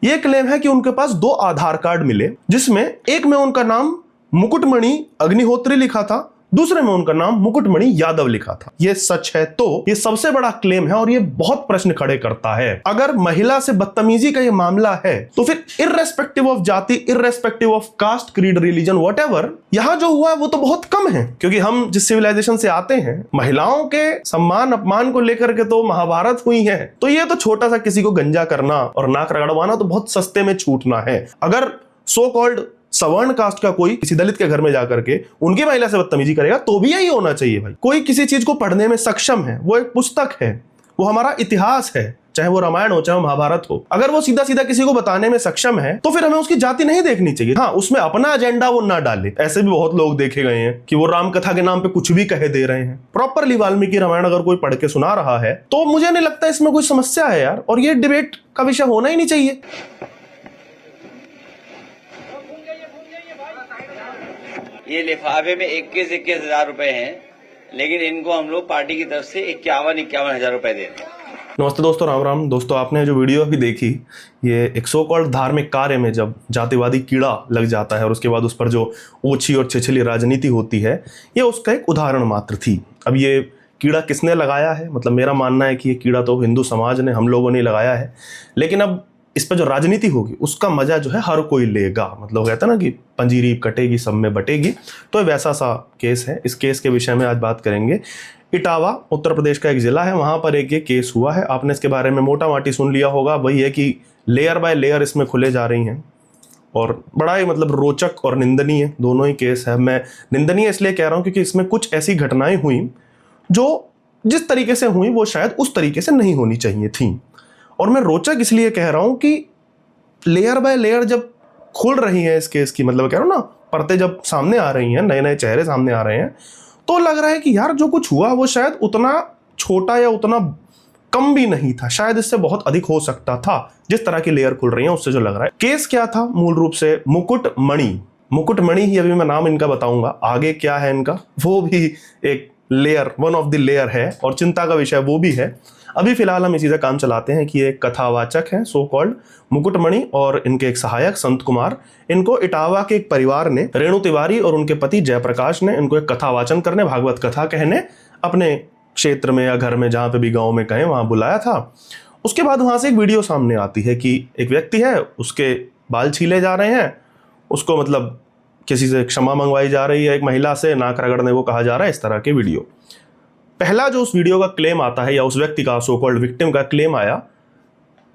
ये क्लेम है कि उनके पास 2 आधार कार्ड मिले, जिसमें एक में उनका नाम मुकुटमणि अग्निहोत्री लिखा था, दूसरे में उनका नाम मुकुटमणि यादव लिखा था। ये सच है तो ये सबसे बड़ा क्लेम है और ये बहुत प्रश्न खड़े करता है। अगर महिला से बदतमीजी का ये मामला है तो फिर इर्रेस्पेक्टिव ऑफ जाति, irrespective of caste, creed, religion, whatever, यहां जो हुआ है वो तो बहुत कम है। क्योंकि हम जिस सिविलाइजेशन से आते हैं, महिलाओं के सम्मान अपमान को लेकर के तो महाभारत हुई है, तो ये तो छोटा सा किसी को गंजा करना और नाक रगड़वाना तो बहुत सस्ते में छूटना है। अगर सो कॉल्ड सवर्ण कास्ट का कोई किसी दलित के घर में जाकर के उनकी महिला से बदतमीजी करेगा तो भी यही होना चाहिए भाई। कोई किसी चीज को पढ़ने में सक्षम है, वो एक पुस्तक है, वो हमारा इतिहास है, चाहे वो रामायण हो चाहे महाभारत हो, अगर वो सीधा सीधा किसी को बताने में सक्षम है तो फिर हमें उसकी जाति नहीं देखनी चाहिए। हाँ, उसमें अपना एजेंडा वो ना डाले। ऐसे भी बहुत लोग देखे गए हैं कि वो राम कथा के नाम पे कुछ भी कहे दे रहे हैं। प्रॉपरली वाल्मीकि रामायण अगर कोई पढ़ के सुना रहा है तो मुझे नहीं लगता इसमें कोई समस्या है यार, और ये डिबेट का विषय होना ही नहीं चाहिए। ये लिफाफे में 21-21 हजार रुपए हैं, लेकिन इनको हम लोग पार्टी की तरफ से 51-51 हजार रुपए दे रहे हैं। नमस्ते दोस्तों, राम राम। दोस्तों, आपने जो वीडियो अभी देखी, ये एक सो कॉल्ड धार्मिक कार्य में जब जातिवादी कीड़ा लग जाता है और उसके बाद उस पर जो ओछी और छिछली राजनीति होती है, ये उसका एक उदाहरण मात्र थी। अब ये कीड़ा किसने लगाया है, मतलब मेरा मानना है कि ये कीड़ा तो हिंदू समाज ने, हम लोगों ने लगाया है, लेकिन अब इस पर जो राजनीति होगी उसका मजा जो है हर कोई लेगा। मतलब कहता है ना कि पंजीरी कटेगी सब में बटेगी, तो वैसा सा केस है। इस केस के विषय में आज बात करेंगे। इटावा उत्तर प्रदेश का एक जिला है, वहां पर एक ये केस हुआ है। आपने इसके बारे में मोटा माटी सुन लिया होगा। वही है कि लेयर बाय लेयर इसमें खुले जा रही हैं और बड़ा ही मतलब रोचक और निंदनीय दोनों ही केस है। मैं निंदनीय इसलिए कह रहा हूं क्योंकि इसमें कुछ ऐसी घटनाएं हुई जो जिस तरीके से हुई वो शायद उस तरीके से नहीं होनी चाहिए थी। और मैं रोचक इसलिए कह रहा हूं कि लेयर बाय लेयर जब खुल रही है इस केस की, मतलब कह रहा हूं ना, परतें जब सामने आ रही हैं, नए नए चेहरे सामने आ रहे हैं, तो लग रहा है कि यार जो कुछ हुआ वो शायद उतना छोटा या उतना कम भी नहीं था, शायद इससे बहुत अधिक हो सकता था। जिस तरह की लेयर खुल रही है उससे जो लग रहा है। केस क्या था मूल रूप से, मुकुटमणि ही अभी मैं नाम इनका बताऊंगा। आगे क्या है इनका वो भी एक layer, one of the layer है और चिंता का विषय वो भी है। अभी फिलहाल हम इसी से काम चलाते हैं कि एक कथावाचक हैं सो कॉल्ड मुकुटमणि और इनके एक सहायक संत कुमार, इनको इटावा के एक परिवार ने, रेणु तिवारी और उनके पति जयप्रकाश ने, इनको एक कथावाचन करने, भागवत कथा कहने अपने क्षेत्र में या घर में, जहां पे भी गांव में कहें, वहां बुलाया था। उसके बाद वहां से एक वीडियो सामने आती है कि एक व्यक्ति है, उसके बाल छीले जा रहे हैं, उसको मतलब किसी से क्षमा मंगवाई जा रही है, एक महिला से नाक रगड़ने को कहा जा रहा है, इस तरह के वीडियो। पहला जो उस वीडियो का क्लेम आता है या उस व्यक्ति का, सो कॉल्ड विक्टिम का क्लेम आया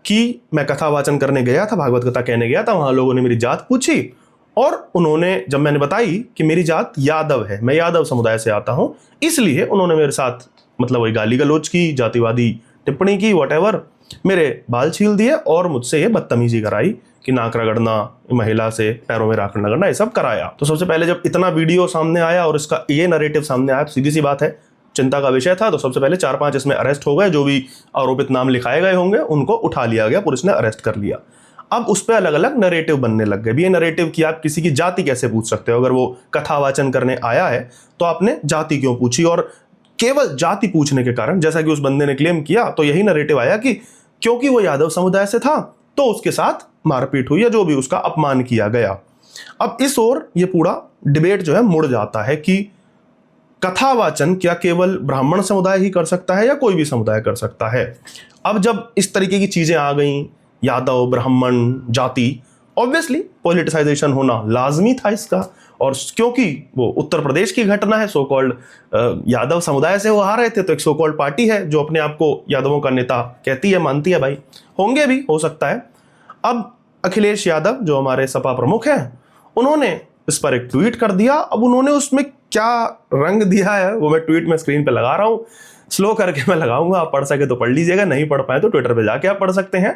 कि मैं कथा वाचन करने गया था, भागवत कथा कहने गया था, वहां लोगों ने मेरी जात पूछी और उन्होंने, जब मैंने बताई कि मेरी जात यादव है, मैं यादव समुदाय से आता हूं, इसलिए उन्होंने मेरे साथ मतलब वही गाली गलौज की, जातिवादी टिप्पणी की, व्हाटएवर, मेरे बाल छील दिए और मुझसे ये बदतमीजी कराई कि नाक रगड़ना, महिला से पैरों में राखड़ रगड़ना, ये सब कराया। तो सबसे पहले जब इतना वीडियो सामने आया और इसका ये नरेटिव सामने आया तो सीधी सी बात है, चिंता का विषय था। तो सबसे पहले 4-5 इसमें अरेस्ट हो गए, जो भी आरोपित नाम लिखाए गए होंगे उनको उठा लिया गया, पुलिस ने अरेस्ट कर लिया। अब उस पर अलग अलग नरेटिव बनने लग गए। ये नरेटिव कि आप किसी की जाति कैसे पूछ सकते हो, अगर वो कथावाचन करने आया है तो आपने जाति क्यों पूछी, और केवल जाति पूछने के कारण, जैसा कि उस बंदे ने क्लेम किया, तो यही नरेटिव आया कि क्योंकि वो यादव समुदाय से था तो उसके साथ मारपीट हुई या जो भी, उसका अपमान किया गया। अब इस ओर ये पूरा डिबेट जो है मुड़ जाता है कि कथावाचन क्या केवल ब्राह्मण समुदाय ही कर सकता है या कोई भी समुदाय कर सकता है। अब जब इस तरीके की चीजें आ गई, यादव, ब्राह्मण, जाति, ऑब्वियसली पॉलिटिसाइजेशन होना लाजमी था इसका। और क्योंकि वो उत्तर प्रदेश की घटना है, सो कॉल्ड यादव समुदाय से वो आ रहे थे, तो एक सो कॉल्ड पार्टी है जो अपने आप को यादवों का नेता कहती है, मानती है, भाई होंगे भी, हो सकता है। अब अखिलेश यादव जो हमारे सपा प्रमुख हैं, उन्होंने इस पर एक ट्वीट कर दिया। अब उन्होंने उसमें क्या रंग दिया है वो मैं ट्वीट में स्क्रीन पे लगा रहा हूं, स्लो करके मैं लगाऊंगा, आप पढ़ सके तो पढ़ लीजिएगा, नहीं पढ़ पाए तो ट्विटर पे जाके आप पढ़ सकते हैं।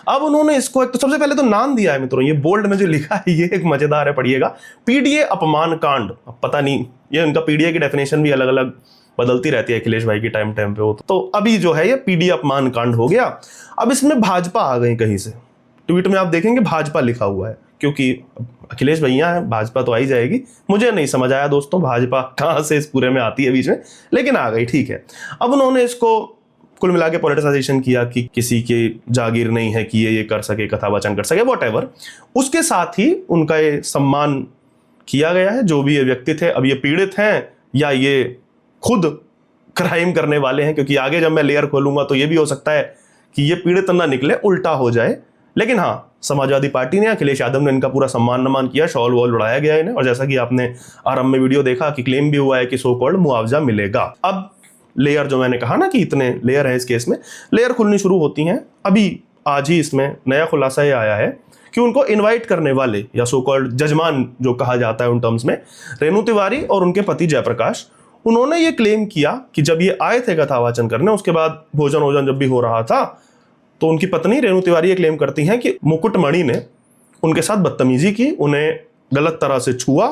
अब उन्होंने इसको एक तो सबसे पहले तो नाम दिया है मित्रों, ये बोल्ड में जो लिखा है ये एक मजेदार है, पढ़िएगा, पीडीए अपमान कांड। अब पता नहीं, ये उनका पीडीए की डेफिनेशन भी अलग अलग बदलती रहती है अखिलेश भाई की, टाइम टाइम पे हो। तो अभी जो है ये पीडीए अपमान कांड हो गया। अब इसमें भाजपा आ गई कहीं से, ट्वीट में आप देखेंगे भाजपा लिखा हुआ है, क्योंकि अखिलेश भैया है, भाजपा तो आई जाएगी। मुझे नहीं समझ आया दोस्तों भाजपा कहां से इस पूरे में आती है बीच में, लेकिन आ गई, ठीक है। अब उन्होंने इसको कुल मिला के पॉलिटिसाइजेशन किया कि किसी के जागीर नहीं है कि ये कर सके, कथा वाचन कर सके, वॉट। उसके साथ ही उनका ये सम्मान किया गया है। जो भी ये व्यक्ति थे, अब ये पीड़ित हैं या ये खुद क्राइम करने वाले हैं, क्योंकि आगे जब मैं लेयर खोलूंगा तो ये भी हो सकता है कि ये पीड़ित ना निकले, उल्टा हो जाए। लेकिन हाँ, समाजवादी पार्टी ने, अखिलेश यादव ने इनका पूरा सम्मान नमान किया, शॉल वॉल उड़ाया गया इन्हें, और जैसा कि आपने आरंभ में वीडियो देखा कि क्लेम भी हुआ है कि सो कॉल्ड मुआवजा मिलेगा। अब लेयर, जो मैंने कहा ना कि इतने लेयर हैं इस केस में, लेयर खुलनी शुरू होती हैं। अभी आज ही इसमें नया खुलासा ये आया है कि उनको इनवाइट करने वाले या सो कॉल्ड जजमान जो कहा जाता है उन टर्म्स में, रेणु तिवारी और उनके पति जयप्रकाश, उन्होंने ये क्लेम किया कि जब ये आए थे कथा वाचन करने, उसके बाद भोजन वोजन जब भी हो रहा था, तो उनकी पत्नी रेणु तिवारी ये क्लेम करती हैं कि मुकुटमणि ने उनके साथ बदतमीजी की, उन्हें गलत तरह से छुआ,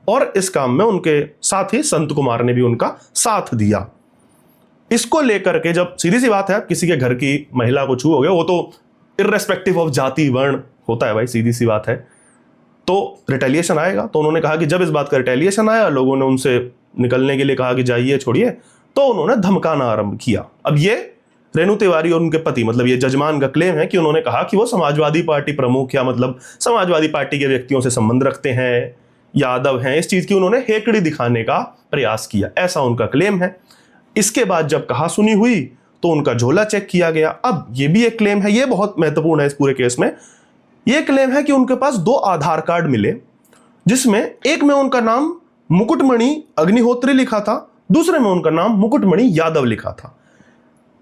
और इस काम में उनके साथ ही संत कुमार ने भी उनका साथ दिया। इसको लेकर के, जब सीधी सी बात है, आप किसी के घर की महिला को छू हो गया, वो तो इर्रेस्पेक्टिव ऑफ जाति वर्ण होता है भाई, सीधी सी बात है, तो रिटेलिएशन आएगा। तो उन्होंने कहा कि जब इस बात का रिटेलिएशन आया, लोगों ने उनसे निकलने के लिए कहा कि जाइए, छोड़िए, तो उन्होंने धमकाना आरंभ किया। अब ये रेणु तिवारी और उनके पति, मतलब ये जजमान का क्लेम है कि उन्होंने कहा कि वो समाजवादी पार्टी प्रमुख या मतलब समाजवादी पार्टी के व्यक्तियों से संबंध रखते हैं, यादव हैं, इस चीज की उन्होंने हेकड़ी दिखाने का प्रयास किया, ऐसा उनका क्लेम है। इसके बाद जब कहा सुनी हुई तो उनका झोला चेक किया गया। अब ये भी एक क्लेम है, ये बहुत महत्वपूर्ण है इस पूरे केस में। ये क्लेम है कि उनके पास 2 आधार कार्ड मिले, जिसमें एक में उनका नाम मुकुटमणि अग्निहोत्री लिखा था, दूसरे में उनका नाम मुकुटमणि यादव लिखा था।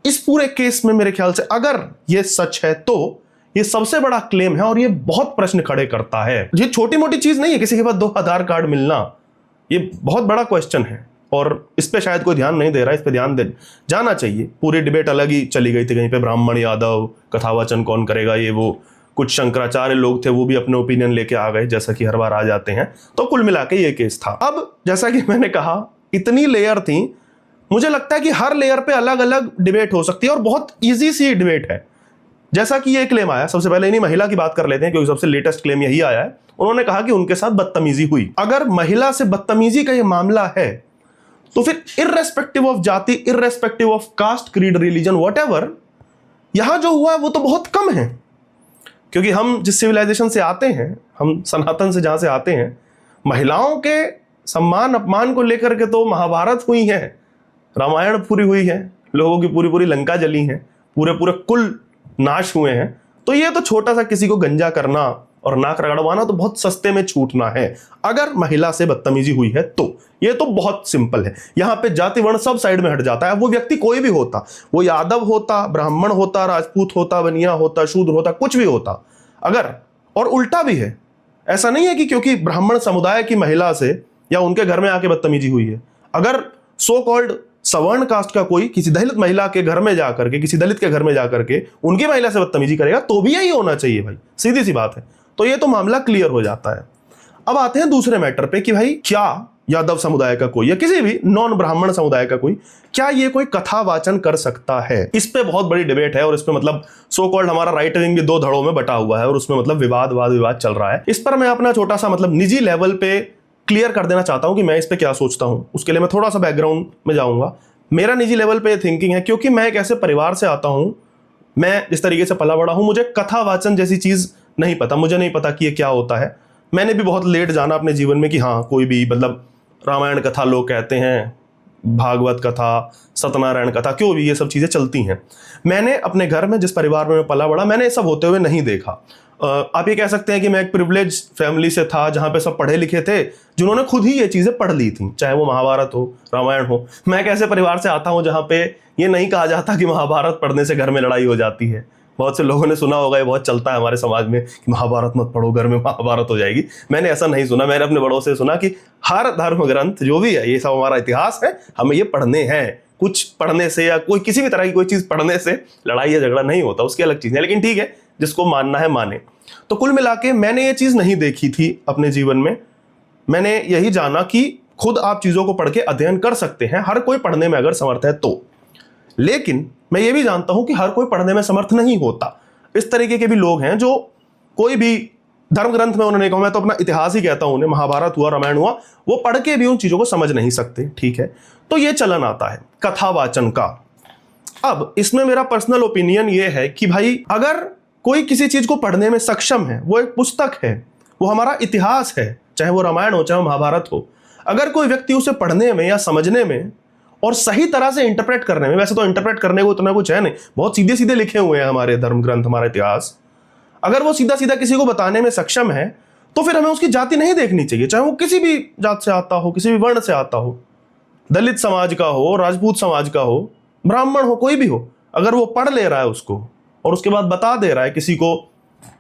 इस पूरे केस में मेरे ख्याल से अगर ये सच है तो ये सबसे बड़ा क्लेम है, और ये बहुत प्रश्न खड़े करता है। ये छोटी मोटी चीज नहीं है किसी के पास 2 आधार कार्ड मिलना, ये बहुत बड़ा क्वेश्चन है, और इस पे शायद कोई ध्यान नहीं दे रहा है। इस पे ध्यान दे जाना चाहिए। पूरी डिबेट अलग ही चली गई थी, कहीं पे ब्राह्मण यादव, कथावाचन कौन करेगा, ये वो, कुछ शंकराचार्य लोग थे वो भी अपने ओपिनियन लेके आ गए, जैसा कि हर बार आ जाते हैं। तो कुल मिला के ये केस था। अब जैसा कि मैंने कहा, इतनी लेयर थी, मुझे लगता है कि हर लेयर पे अलग अलग डिबेट हो सकती है, और बहुत ईजी सी डिबेट है। जैसा कि ये क्लेम आया, सबसे पहले इन्हीं महिला की बात कर लेते हैं, क्योंकि सबसे लेटेस्ट क्लेम यही आया है। उन्होंने कहा कि उनके साथ बदतमीजी हुई। अगर महिला से बदतमीजी का ये मामला है, तो फिर इर्रेस्पेक्टिव ऑफ जाति, irrespective of caste, creed, religion, whatever, यहां जो हुआ है वो तो बहुत कम है। क्योंकि हम जिस सिविलाइजेशन से आते हैं, हम सनातन से जहां से आते हैं, महिलाओं के सम्मान अपमान को लेकर के तो महाभारत हुई है, रामायण पूरी हुई है, लोगों की पूरी पूरी लंका जली है, पूरे पूरे कुल नाश हुए हैं। तो ये तो छोटा सा किसी को गंजा करना और नाक रगड़वाना तो बहुत सस्ते में छूटना है। अगर महिला से बदतमीजी हुई है तो ये तो बहुत सिंपल है। यहां पे जाति वर्ण सब साइड में हट जाता है। वो व्यक्ति कोई भी होता, वो यादव होता, ब्राह्मण होता, राजपूत होता, बनिया होता, शूद्र होता, कुछ भी होता, अगर, और उल्टा भी है, ऐसा नहीं है कि क्योंकि ब्राह्मण समुदाय की महिला से या उनके घर में आके बदतमीजी हुई है, अगर सो कॉल्ड सवर्ण कास्ट का कोई किसी दलित महिला के घर में जाकर के, किसी दलित के घर में जाकर के उनकी महिला से बदतमीजी करेगा, तो भी यही होना चाहिए भाई, सीधी सी बात है। तो ये तो मामला क्लियर हो जाता है। अब आते हैं दूसरे मैटर पे कि भाई क्या यादव समुदाय का कोई या किसी भी नॉन ब्राह्मण समुदाय का कोई, क्या ये कोई कथा वाचन कर सकता है? इस पे बहुत बड़ी डिबेट है, और इस पे मतलब सो कॉल्ड हमारा राइट विंग भी 2 धड़ों में बटा हुआ है, और उसमें मतलब विवाद चल रहा है। इस पर मैं अपना छोटा सा मतलब निजी लेवल पे क्लियर कर देना चाहता हूं कि मैं इस पे क्या सोचता हूं। उसके लिए मैं थोड़ा सा बैकग्राउंड में जाऊंगा। मेरा निजी लेवल पे थिंकिंग है, क्योंकि मैं एक ऐसे परिवार से आता हूं, मैं जिस तरीके से पला बड़ा हूं, मुझे कथा वाचन जैसी चीज नहीं पता। मुझे नहीं पता कि ये क्या होता है। मैंने भी बहुत लेट जाना अपने जीवन में कि हाँ, कोई भी मतलब रामायण कथा लोग कहते हैं, भागवत कथा, सत्यनारायण कथा, क्यों भी ये सब चीज़ें चलती हैं। मैंने अपने घर में जिस परिवार में मैं पला बड़ा, मैंने ये सब होते हुए नहीं देखा। आप ये कह सकते हैं कि मैं एक प्रिविलेज फैमिली से था, जहाँ पे सब पढ़े लिखे थे, जिन्होंने खुद ही ये चीज़ें पढ़ ली थी, चाहे वो महाभारत हो, रामायण हो। मैं एक ऐसे परिवार से आता हूँ जहाँ पे ये नहीं कहा जाता कि महाभारत पढ़ने से घर में लड़ाई हो जाती है। बहुत से लोगों ने सुना होगा, ये बहुत चलता है हमारे समाज में कि महाभारत मत पढ़ो, घर में महाभारत हो जाएगी। मैंने ऐसा नहीं सुना। मैंने अपने बड़ों से सुना कि हर धर्म ग्रंथ जो भी है, ये सब हमारा इतिहास है, हमें ये पढ़ने हैं। कुछ पढ़ने से या कोई किसी भी तरह की कोई चीज़ पढ़ने से लड़ाई या झगड़ा नहीं होता, उसकी अलग चीज़ है। लेकिन ठीक है, जिसको मानना है माने। तो कुल मिला के मैंने ये चीज़ नहीं देखी थी अपने जीवन में। मैंने यही जाना कि खुद आप चीज़ों को पढ़ के अध्ययन कर सकते हैं, हर कोई पढ़ने में अगर समर्थ है तो। लेकिन मैं ये भी जानता हूं कि हर कोई पढ़ने में समर्थ नहीं होता। इस तरीके के भी लोग हैं जो कोई भी धर्म ग्रंथ में उन्होंने कहा, मैं तो अपना इतिहास ही कहता हूं उन्हें, महाभारत हुआ, रामायण हुआ, वो पढ़ के भी उन चीज़ों को समझ नहीं सकते। ठीक है, तो ये चलन आता है कथा वाचन का। अब इसमें मेरा पर्सनल ओपिनियन ये है कि भाई अगर कोई किसी चीज को पढ़ने में सक्षम है, वो एक पुस्तक है, वो हमारा इतिहास है, चाहे वो रामायण हो चाहे महाभारत हो, अगर कोई व्यक्ति उसे पढ़ने में या समझने में और सही तरह से इंटरप्रेट करने में, वैसे तो इंटरप्रेट करने को उतना कुछ है नहीं, बहुत सीधे सीधे लिखे हुए हैं हमारे धर्म ग्रंथ, हमारा इतिहास, अगर वो सीधा सीधा किसी को बताने में सक्षम है तो फिर हमें उसकी जाति नहीं देखनी चाहिए, चाहे वो किसी भी जात से आता हो, किसी भी वर्ण से आता हो, दलित समाज का हो, राजपूत समाज का हो, ब्राह्मण हो, कोई भी हो, अगर वो पढ़ ले रहा है उसको और उसके बाद बता दे रहा है किसी को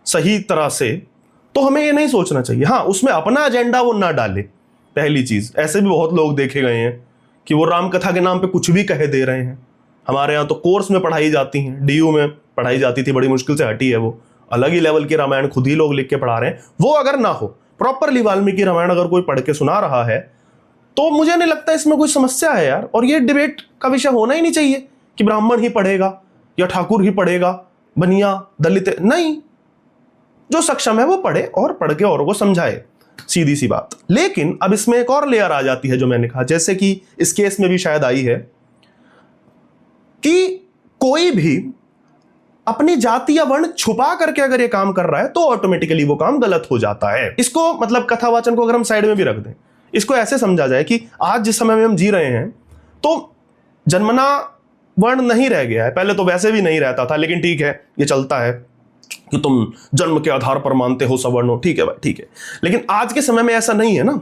सही तरह से, तो हमें ये नहीं सोचना चाहिए। हाँ, उसमें अपना एजेंडा वो ना डाले, पहली चीज। ऐसे भी बहुत लोग देखे गए हैं कि वो राम कथा के नाम पे कुछ भी कहे दे रहे हैं। हमारे यहाँ तो कोर्स में पढ़ाई जाती हैं, डीयू में पढ़ाई जाती थी, बड़ी मुश्किल से हटी है वो, अलग ही लेवल की रामायण खुद ही लोग लिख के पढ़ा रहे हैं। वो अगर ना हो, प्रॉपरली वाल्मीकि रामायण अगर कोई पढ़ के सुना रहा है, तो मुझे नहीं लगता इसमें कोई समस्या है यार। और ये डिबेट का विषय होना ही नहीं चाहिए कि ब्राह्मण ही पढ़ेगा या ठाकुर ही पढ़ेगा, बनिया, दलित, नहीं, जो सक्षम है वो पढ़े और पढ़ के औरों को समझाए, सीधी सी बात। लेकिन अब इसमें एक और लेयर आ जाती है जो मैंने कहा, जैसे कि इस केस में भी शायद आई है, कि कोई भी अपनी जाति या वर्ण छुपा करके अगर ये काम कर रहा है तो ऑटोमेटिकली वो काम गलत हो जाता है। इसको मतलब कथावाचन को अगर हम साइड में भी रख दें, इसको ऐसे समझा जाए कि आज जिस समय में हम जी रहे हैं तो जन्मना वर्ण नहीं रह गया है, पहले तो वैसे भी नहीं रहता था, लेकिन ठीक है, ये चलता है कि तुम जन्म के आधार पर मानते हो सवर्ण हो, ठीक है भाई, ठीक है। लेकिन आज के समय में ऐसा नहीं है ना।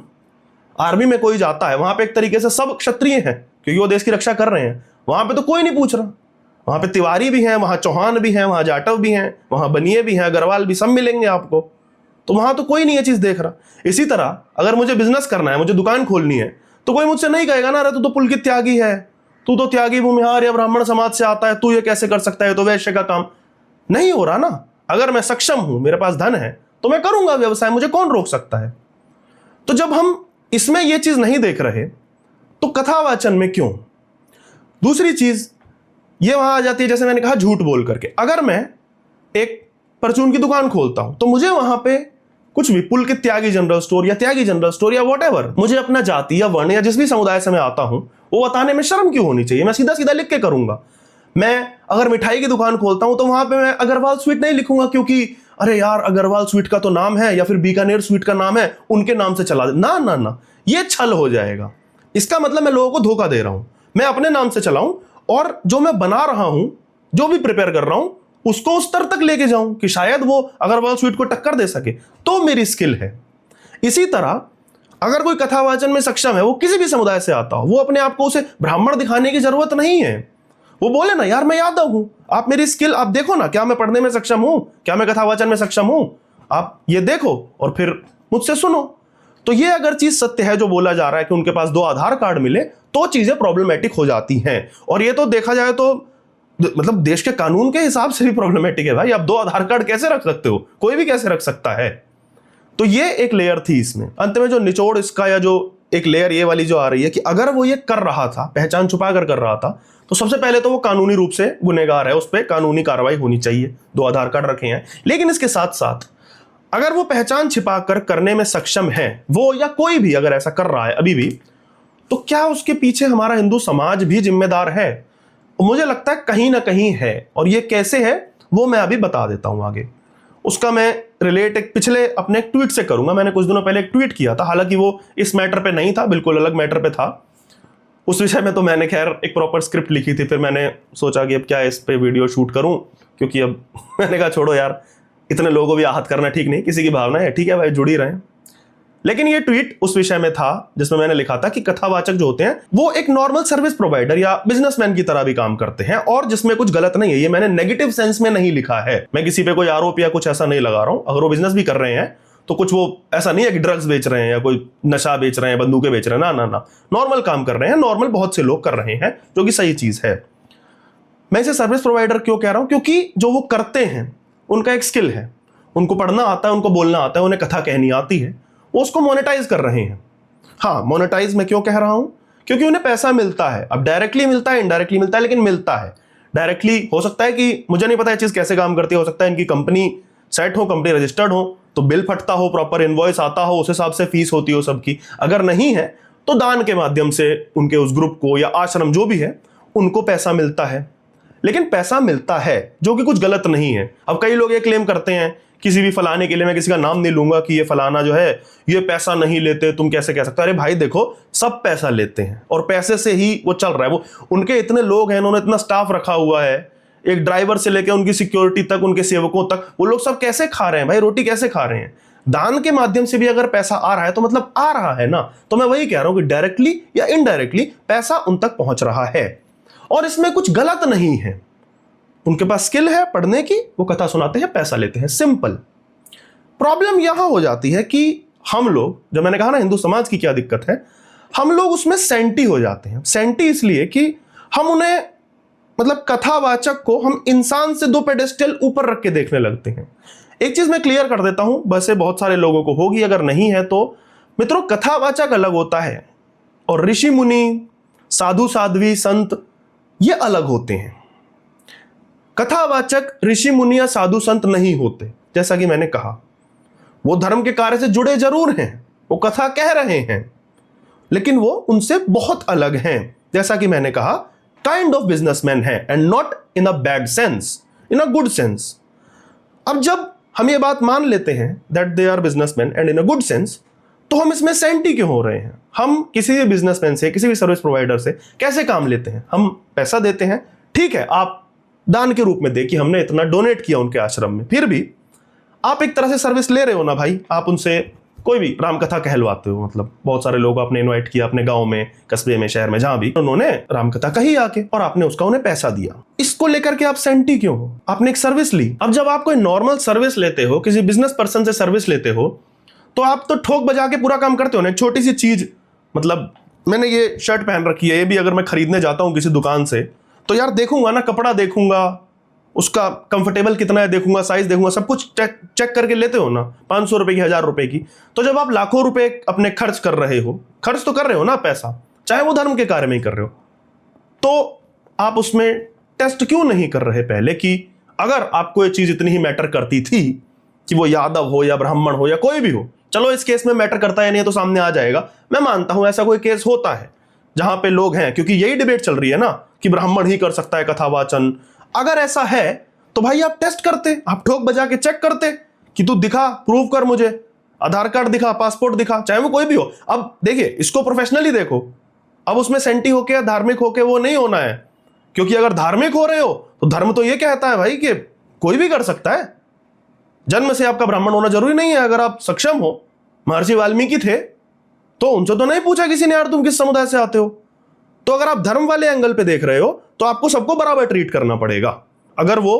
आर्मी में कोई जाता है, वहां पे एक तरीके से सब क्षत्रिय हैं क्योंकि वो देश की रक्षा कर रहे हैं, वहां पे तो कोई नहीं पूछ रहा, वहां पे तिवारी भी हैं, वहां चौहान भी हैं, वहां जाटव भी हैं, वहां बनिए भी हैं, अग्रवाल भी, सब मिलेंगे आपको, तो वहां तो कोई नहीं ये चीज देख रहा। इसी तरह अगर मुझे बिजनेस करना है, मुझे दुकान खोलनी है, तो कोई मुझसे नहीं कहेगा ना, अरे तू तो पुलकित त्यागी है, तू तो त्यागी भूमिहार या ब्राह्मण समाज से आता है, तू ये कैसे कर सकता है, तो वैश्य का काम नहीं हो रहा ना। अगर मैं सक्षम हूं, मेरे पास धन है, तो मैं करूंगा व्यवसाय, मुझे कौन रोक सकता है। तो जब हम इसमें यह चीज नहीं देख रहे तो कथावाचन में क्यों। दूसरी चीज ये वहां आ जाती है, जैसे मैंने कहा, झूठ बोल करके। अगर मैं एक परचून की दुकान खोलता हूं तो मुझे वहां पे कुछ भी पुलकित त्यागी जनरल स्टोर या त्यागी जनरल स्टोर या वॉटएवर, मुझे अपना जाति या वर्ण या जिस भी समुदाय से मैं आता हूं वो बताने में शर्म क्यों होनी चाहिए। मैं सीधा सीधा लिख के करूंगा। मैं अगर मिठाई की दुकान खोलता हूं तो वहां पे मैं अग्रवाल स्वीट नहीं लिखूंगा, क्योंकि अरे यार अग्रवाल स्वीट का तो नाम है, या फिर बीकानेर स्वीट का नाम है, उनके नाम से चला दे। ना ना ना, ये छल हो जाएगा। इसका मतलब मैं लोगों को धोखा दे रहा हूं। मैं अपने नाम से चलाऊं और जो मैं बना रहा हूं, जो भी प्रिपेयर कर रहा हूं, उसको उस स्तर तक लेके जाऊं कि शायद वो अग्रवाल स्वीट को टक्कर दे सके, तो मेरी स्किल है। इसी तरह अगर कोई कथावाचन में सक्षम है, वो किसी भी समुदाय से आता हो, वो अपने आप को उसे ब्राह्मण दिखाने की जरूरत नहीं है। वो बोले ना, यार मैं यादव हूं, आप मेरी स्किल आप देखो ना, क्या मैं पढ़ने में सक्षम हूं, क्या मैं कथावाचन में सक्षम हूं, आप ये देखो और फिर मुझसे सुनो। तो ये अगर चीज सत्य है जो बोला जा रहा है कि उनके पास 2 आधार कार्ड मिले, तो चीजें प्रॉब्लमेटिक हो जाती हैं। और ये तो देखा जाए तो मतलब देश के कानून के हिसाब से भी प्रॉब्लमेटिक है भाई। आप 2 आधार कार्ड कैसे रख सकते हो, कोई भी कैसे रख सकता है। तो ये एक लेयर थी इसमें। अंत में जो निचोड़ इसका, या जो एक लेयर ये वाली जो आ रही है कि अगर वो ये कर रहा था, पहचान छुपा कर रहा था, तो सबसे पहले तो वो कानूनी रूप से गुनहगार है, उस पर कानूनी कार्रवाई होनी चाहिए। 2 आधार कार्ड रखे हैं, लेकिन इसके साथ साथ अगर वो पहचान छिपा कर करने में सक्षम है, वो या कोई भी अगर ऐसा कर रहा है अभी भी, तो क्या उसके पीछे हमारा हिंदू समाज भी जिम्मेदार है? मुझे लगता है कहीं ना कहीं है। और ये कैसे है वो मैं अभी बता देता हूं आगे। उसका मैं रिलेट एक पिछले अपने एक ट्वीट से करूंगा। मैंने कुछ दिनों पहले एक ट्वीट किया था, हालांकि वो इस मैटर पे नहीं था, बिल्कुल अलग मैटर पे था। उस विषय में तो मैंने खैर एक प्रॉपर स्क्रिप्ट लिखी थी, फिर मैंने सोचा कि अब क्या इस पे वीडियो शूट करूं, क्योंकि अब मैंने कहा छोड़ो यार, इतने लोगों को भी आहत करना ठीक नहीं, किसी की भावना है, ठीक है भाई, जुड़ ही रहे। लेकिन ये ट्वीट उस विषय में था जिसमें मैंने लिखा था कि कथावाचक जो होते हैं वो एक नॉर्मल सर्विस प्रोवाइडर या बिजनेसमैन की तरह भी काम करते हैं, और जिसमें कुछ गलत नहीं है। ये मैंने नेगेटिव सेंस में नहीं लिखा है, मैं किसी पे कोई आरोप या कुछ ऐसा नहीं लगा रहा हूं। अगर वो बिजनेस भी कर रहे हैं तो कुछ वो ऐसा नहीं है कि ड्रग्स बेच रहे हैं या कोई नशा बेच रहे हैं, बंदूकें बेच रहे हैं, ना ना ना, नॉर्मल काम कर रहे हैं, नॉर्मल बहुत से लोग कर रहे हैं, जो कि सही चीज है। मैं इसे सर्विस प्रोवाइडर क्यों कह रहा हूं? क्योंकि जो वो करते हैं उनका एक स्किल है, उनको पढ़ना आता है, उनको बोलना आता है, उन्हें कथा कहनी आती है, वो उसको मोनेटाइज कर रहे हैं। हाँ, मोनेटाइज मैं क्यों कह रहा हूं? क्योंकि उन्हें पैसा मिलता है। अब डायरेक्टली मिलता है, इनडायरेक्टली मिलता है, लेकिन मिलता है। डायरेक्टली हो सकता है कि मुझे नहीं पता ये चीज कैसे काम करती है, हो सकता है इनकी कंपनी सेट हो, कंपनी रजिस्टर्ड हो, तो बिल फटता हो, प्रॉपर इनवॉइस आता हो, उस हिसाब से फीस होती हो सबकी। अगर नहीं है तो दान के माध्यम से उनके उस ग्रुप को या आश्रम जो भी है उनको पैसा मिलता है। लेकिन पैसा मिलता है, जो कि कुछ गलत नहीं है। अब कई लोग ये क्लेम करते हैं, किसी भी फलाने के लिए, मैं किसी का नाम नहीं लूंगा, कि ये फलाना जो है ये पैसा नहीं लेते, तुम कैसे कह सकते हो। अरे भाई देखो, सब पैसा लेते हैं और पैसे से ही वो चल रहा है। वो उनके इतने लोग हैं, उन्होंने इतना स्टाफ रखा हुआ है, एक ड्राइवर से लेकर उनकी सिक्योरिटी तक, उनके सेवकों तक, वो लोग सब कैसे खा रहे हैं भाई, रोटी कैसे खा रहे हैं। दान के माध्यम से भी अगर पैसा आ रहा है तो मतलब आ रहा है ना। तो मैं वही कह रहा हूं कि डायरेक्टली या इनडायरेक्टली पैसा उन तक पहुंच रहा है और इसमें कुछ गलत नहीं है। उनके पास स्किल है पढ़ने की, वो कथा सुनाते हैं, पैसा लेते हैं, सिंपल। प्रॉब्लम यहां हो जाती है कि हम लोग, जो मैंने कहा ना हिंदू समाज की क्या दिक्कत है, हम लोग उसमें सेंटी हो जाते हैं। सेंटी इसलिए कि हम उन्हें, मतलब कथावाचक को हम इंसान से 2 पेडेस्टल ऊपर रख के देखने लगते हैं। एक चीज मैं क्लियर कर देता हूं, वैसे बहुत सारे लोगों को होगी, अगर नहीं है तो मित्रों, कथावाचक अलग होता है और ऋषि मुनि, साधु साध्वी, संत, ये अलग होते हैं। कथावाचक ऋषि मुनि या साधु संत नहीं होते। जैसा कि मैंने कहा, वो धर्म के कार्य से जुड़े जरूर हैं, वो कथा कह रहे हैं, लेकिन वो उनसे बहुत अलग हैं। जैसा कि मैंने कहा, काइंड ऑफ बिजनेसमैन है, and not in a bad sense, in a good sense. अब जब हम ये बात मान लेते हैं that they are businessman and in a good sense, तो हम इसमें सेंटी क्यों हो रहे हैं। हम किसी भी बिजनेसमैन से, किसी भी सर्विस प्रोवाइडर से कैसे काम लेते हैं, हम पैसा देते हैं, ठीक है, आप दान के रूप में दे कि हमने इतना डोनेट किया उनके आश्रम में, फिर भी आप एक तरह से सर्विस ले रहे हो ना भाई। आप उनसे कोई भी रामकथा कहलवाते हो, मतलब बहुत सारे लोग आपने इनवाइट किया अपने गांव में, कस्बे में, शहर में, जहां भी, उन्होंने रामकथा कही आके और आपने उसका उन्हें पैसा दिया। इसको लेकर के आप सेंटी क्यों हो, आपने एक सर्विस ली। अब जब आप कोई नॉर्मल सर्विस लेते हो, किसी बिजनेस पर्सन से सर्विस लेते हो, तो आप तो ठोक बजा के पूरा काम करते हो ना। एक छोटी सी चीज, मतलब मैंने ये शर्ट पहन रखी है, ये भी अगर मैं खरीदने जाता हूँ किसी दुकान से, तो यार देखूंगा ना, कपड़ा देखूंगा, उसका कंफर्टेबल कितना है देखूंगा, साइज देखूंगा, सब कुछ चेक करके लेते हो ना, 500 रुपए की, 1000 रुपए की। तो जब आप लाखों रुपए अपने खर्च कर रहे हो, खर्च तो कर रहे हो ना पैसा, चाहे वो धर्म के कार्य में ही कर रहे हो, तो आप उसमें टेस्ट क्यों नहीं कर रहे पहले कि अगर आपको ये चीज इतनी ही मैटर करती थी कि वो यादव हो या ब्राह्मण हो या कोई भी हो, चलो इस केस में मैटर करता है नहीं तो सामने आ जाएगा, मैं मानता हूं ऐसा कोई केस होता है जहां पे लोग हैं, क्योंकि यही डिबेट चल रही है ना कि ब्राह्मण ही कर सकता है कथावाचन। अगर ऐसा है तो भाई आप टेस्ट करते, आप ठोक बजा के चेक करते कि तू दिखा, प्रूव कर मुझे, आधार कार्ड दिखा, पासपोर्ट दिखा, चाहे वो कोई भी हो। अब देखिए, इसको प्रोफेशनली देखो, अब उसमें सेंटी होके या धार्मिक होके वो नहीं होना है, क्योंकि अगर धार्मिक हो रहे हो तो धर्म तो ये कहता है भाई कि कोई भी कर सकता है, जन्म से आपका ब्राह्मण होना जरूरी नहीं है। अगर आप सक्षम हो, महर्षि वाल्मीकि थे तो उनसे तो नहीं पूछा किसी ने यार तुम किस समुदाय से आते हो। तो अगर आप धर्म वाले एंगल पे देख रहे हो तो आपको सबको बराबर ट्रीट करना पड़ेगा, अगर वो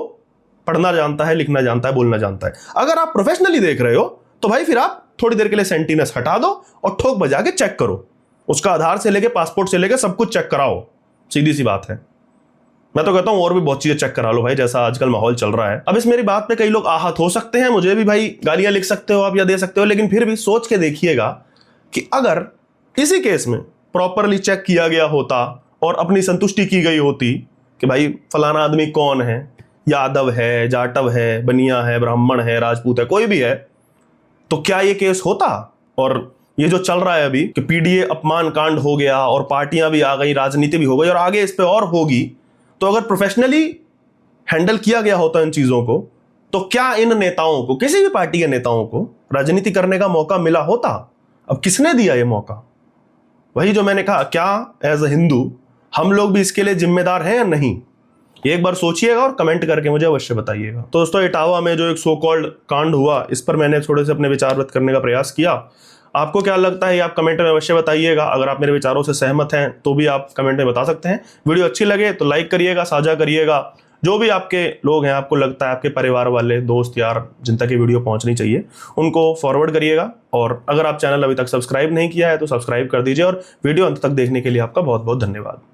पढ़ना जानता है, लिखना जानता है, बोलना जानता है। अगर आप प्रोफेशनली देख रहे हो तो भाई फिर आप थोड़ी देर के लिए सेंटीनेस हटा दो और ठोक बजा के चेक करो, उसका आधार से लेके पासपोर्ट से लेके सब कुछ चेक कराओ, सीधी सी बात है। मैं तो कहता हूं और भी बहुत चीजें चेक करा लो भाई, जैसा आजकल माहौल चल रहा है। अब इस मेरी बात पे कई लोग आहत हो सकते हैं, मुझे भी भाई गालियां लिख सकते हो आप या दे सकते हो, लेकिन फिर भी सोच के देखिएगा कि अगर इसी केस में प्रॉपरली चेक किया गया होता और अपनी संतुष्टि की गई होती कि भाई फलाना आदमी कौन है, यादव है, जाटव है, बनिया है, ब्राह्मण है, राजपूत है, कोई भी है, तो क्या ये केस होता। और ये जो चल रहा है अभी कि पीडीए अपमान कांड हो गया और पार्टियां भी आ गई, राजनीति भी हो गई और आगे इस पे और होगी, तो अगर प्रोफेशनली हैंडल किया गया होता इन चीजों को, तो क्या इन नेताओं को, किसी भी पार्टी के नेताओं को राजनीति करने का मौका मिला होता। अब किसने दिया ये मौका। वही जो मैंने कहा, क्या एज अ हिंदू हम लोग भी इसके लिए जिम्मेदार हैं या नहीं, एक बार सोचिएगा और कमेंट करके मुझे अवश्य बताइएगा। तो दोस्तों, इटावा में जो एक सो कॉल्ड कांड हुआ, इस पर मैंने थोड़े से अपने विचार व्यक्त करने का प्रयास किया। आपको क्या लगता है आप कमेंट में अवश्य बताइएगा। अगर आप मेरे विचारों से सहमत हैं तो भी आप कमेंट में बता सकते हैं। वीडियो अच्छी लगे तो लाइक करिएगा, साझा करिएगा। जो भी आपके लोग हैं, आपको लगता है आपके परिवार वाले, दोस्त, यार, जिन तक ये वीडियो पहुंचनी चाहिए, उनको फॉरवर्ड करिएगा। और अगर आप चैनल अभी तक सब्सक्राइब नहीं किया है तो सब्सक्राइब कर दीजिए। और वीडियो अंत तक देखने के लिए आपका बहुत बहुत धन्यवाद।